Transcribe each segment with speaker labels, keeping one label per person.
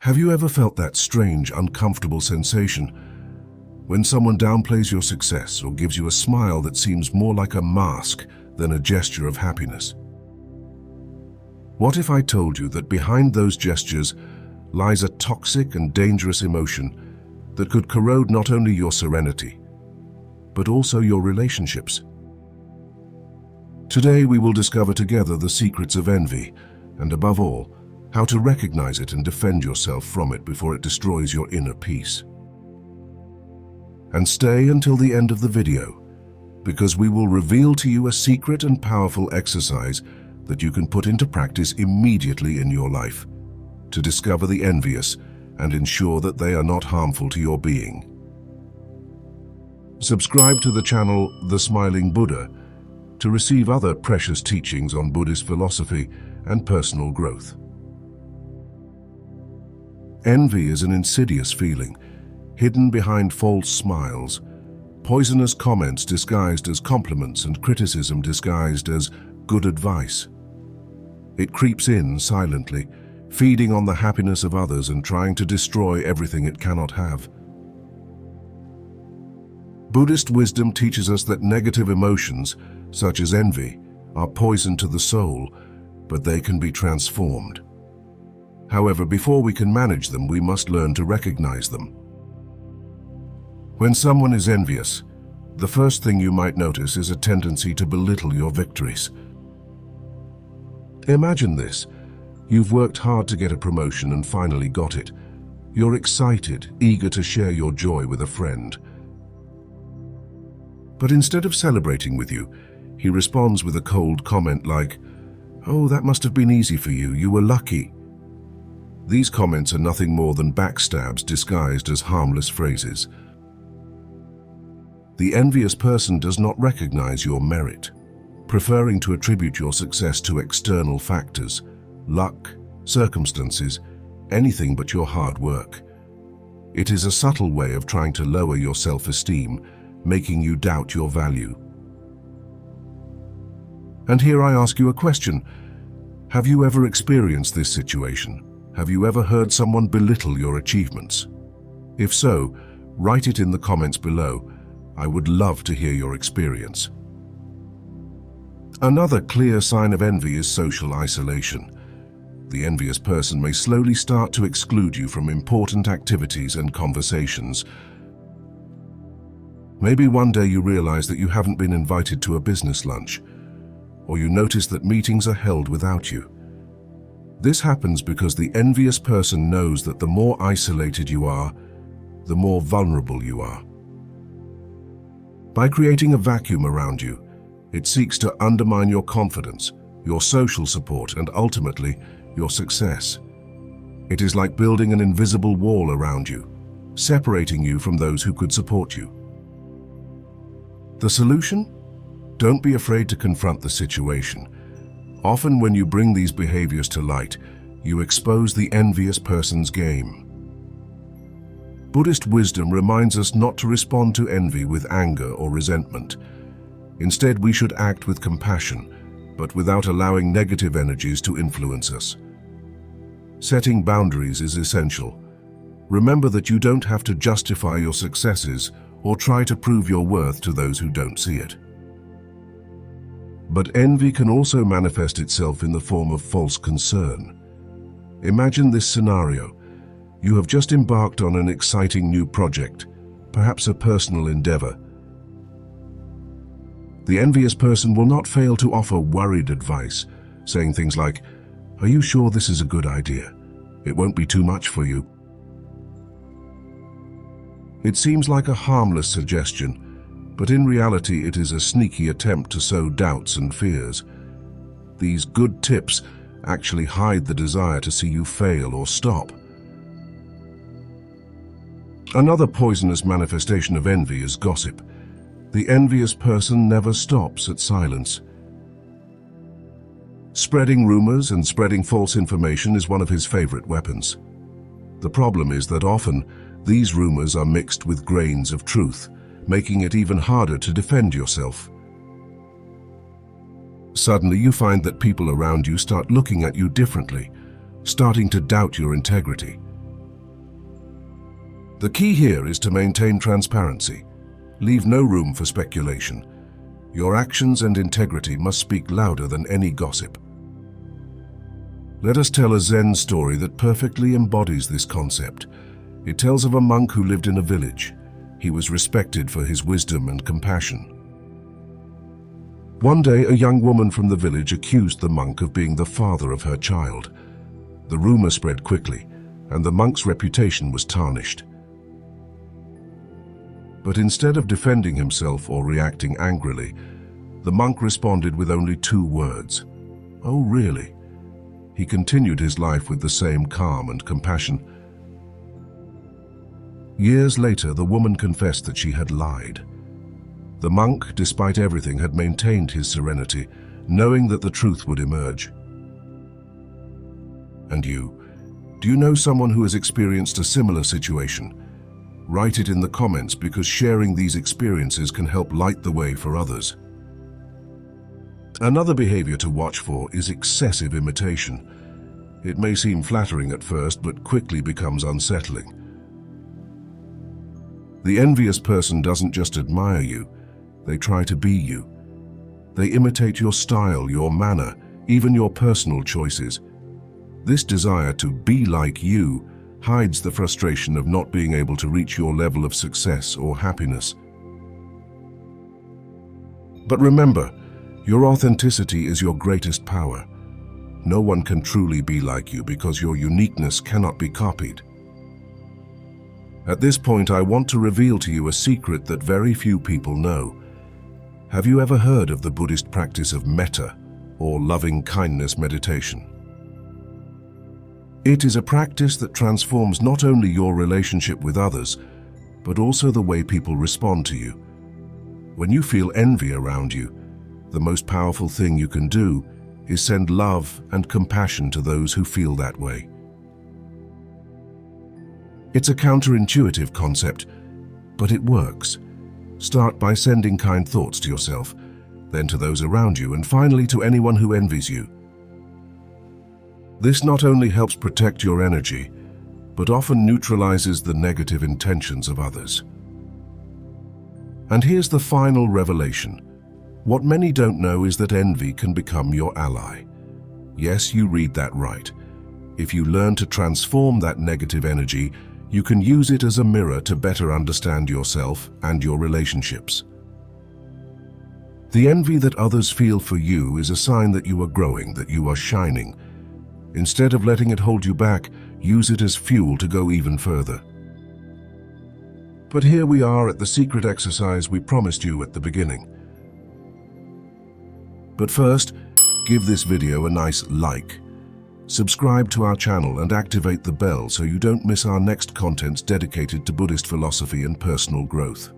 Speaker 1: Have you ever felt that strange, uncomfortable sensation when someone downplays your success or gives you a smile that seems more like a mask than a gesture of happiness? What if I told you that behind those gestures lies a toxic and dangerous emotion that could corrode not only your serenity, but also your relationships? Today we will discover together the secrets of envy and, above all, how to recognize it and defend yourself from it before it destroys your inner peace. And stay until the end of the video, because we will reveal to you a secret and powerful exercise that you can put into practice immediately in your life to discover the envious and ensure that they are not harmful to your being. Subscribe to the channel The Smiling Buddha to receive other precious teachings on Buddhist philosophy and personal growth. Envy is an insidious feeling, hidden behind false smiles, poisonous comments disguised as compliments, and criticism disguised as good advice. It creeps in silently, feeding on the happiness of others and trying to destroy everything it cannot have. Buddhist wisdom teaches us that negative emotions, such as envy, are poison to the soul, but they can be transformed. However, before we can manage them, we must learn to recognize them. When someone is envious, the first thing you might notice is a tendency to belittle your victories. Imagine this. You've worked hard to get a promotion and finally got it. You're excited, eager to share your joy with a friend. But instead of celebrating with you, he responds with a cold comment like, "Oh, that must have been easy for you. You were lucky." These comments are nothing more than backstabs disguised as harmless phrases. The envious person does not recognize your merit, preferring to attribute your success to external factors, luck, circumstances, anything but your hard work. It is a subtle way of trying to lower your self-esteem, making you doubt your value. And here I ask you a question. Have you ever experienced this situation? Have you ever heard someone belittle your achievements? If so, write it in the comments below. I would love to hear your experience. Another clear sign of envy is social isolation. The envious person may slowly start to exclude you from important activities and conversations. Maybe one day you realize that you haven't been invited to a business lunch, or you notice that meetings are held without you. This happens because the envious person knows that the more isolated you are, the more vulnerable you are. By creating a vacuum around you, it seeks to undermine your confidence, your social support, and ultimately, your success. It is like building an invisible wall around you, separating you from those who could support you. The solution? Don't be afraid to confront the situation. Often when you bring these behaviors to light, you expose the envious person's game. Buddhist wisdom reminds us not to respond to envy with anger or resentment. Instead, we should act with compassion, but without allowing negative energies to influence us. Setting boundaries is essential. Remember that you don't have to justify your successes or try to prove your worth to those who don't see it. But envy can also manifest itself in the form of false concern. Imagine this scenario. You have just embarked on an exciting new project, perhaps a personal endeavor. The envious person will not fail to offer worried advice, saying things like, "Are you sure this is a good idea? It won't be too much for you." It seems like a harmless suggestion, but in reality it is a sneaky attempt to sow doubts and fears. These good tips actually hide the desire to see you fail or stop. Another poisonous manifestation of envy is gossip. The envious person never stops at silence. Spreading rumors and spreading false information is one of his favorite weapons. The problem is that often these rumors are mixed with grains of truth, making it even harder to defend yourself. Suddenly you find that people around you start looking at you differently, starting to doubt your integrity. The key here is to maintain transparency. Leave no room for speculation. Your actions and integrity must speak louder than any gossip. Let us tell a Zen story that perfectly embodies this concept. It tells of a monk who lived in a village. He was respected for his wisdom and compassion. One day, a young woman from the village accused the monk of being the father of her child. The rumor spread quickly, and the monk's reputation was tarnished. But instead of defending himself or reacting angrily, the monk responded with only 2 words. "Oh, really?" He continued his life with the same calm and compassion. Years later, the woman confessed that she had lied. The monk, despite everything, had maintained his serenity, knowing that the truth would emerge. And you? Do you know someone who has experienced a similar situation? Write it in the comments, because sharing these experiences can help light the way for others. Another behavior to watch for is excessive imitation. It may seem flattering at first, but quickly becomes unsettling. The envious person doesn't just admire you, they try to be you. They imitate your style, your manner, even your personal choices. This desire to be like you hides the frustration of not being able to reach your level of success or happiness. But remember, your authenticity is your greatest power. No one can truly be like you because your uniqueness cannot be copied. At this point, I want to reveal to you a secret that very few people know. Have you ever heard of the Buddhist practice of metta, or loving kindness meditation? It is a practice that transforms not only your relationship with others, but also the way people respond to you. When you feel envy around you, the most powerful thing you can do is send love and compassion to those who feel that way. It's a counterintuitive concept, but it works. Start by sending kind thoughts to yourself, then to those around you, and finally to anyone who envies you. This not only helps protect your energy, but often neutralizes the negative intentions of others. And here's the final revelation. What many don't know is that envy can become your ally. Yes, you read that right. If you learn to transform that negative energy, you can use it as a mirror to better understand yourself and your relationships. The envy that others feel for you is a sign that you are growing, that you are shining. Instead of letting it hold you back, use it as fuel to go even further. But here we are at the secret exercise we promised you at the beginning. But first, give this video a nice like. Subscribe to our channel and activate the bell so you don't miss our next contents dedicated to Buddhist philosophy and personal growth.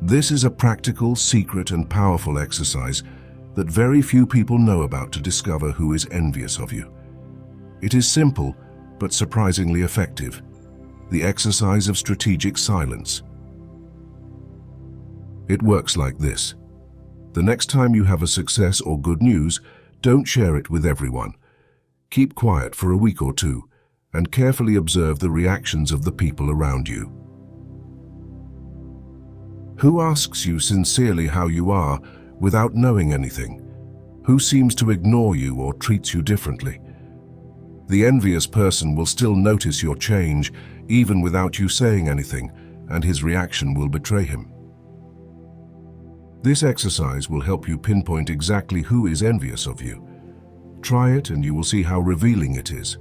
Speaker 1: This is a practical, secret, and powerful exercise that very few people know about to discover who is envious of you. It is simple, but surprisingly effective. The exercise of strategic silence. It works like this. The next time you have a success or good news, don't share it with everyone. Keep quiet for a week or 2, and carefully observe the reactions of the people around you. Who asks you sincerely how you are without knowing anything? Who seems to ignore you or treats you differently? The envious person will still notice your change even without you saying anything, and his reaction will betray him. This exercise will help you pinpoint exactly who is envious of you. Try it and you will see how revealing it is.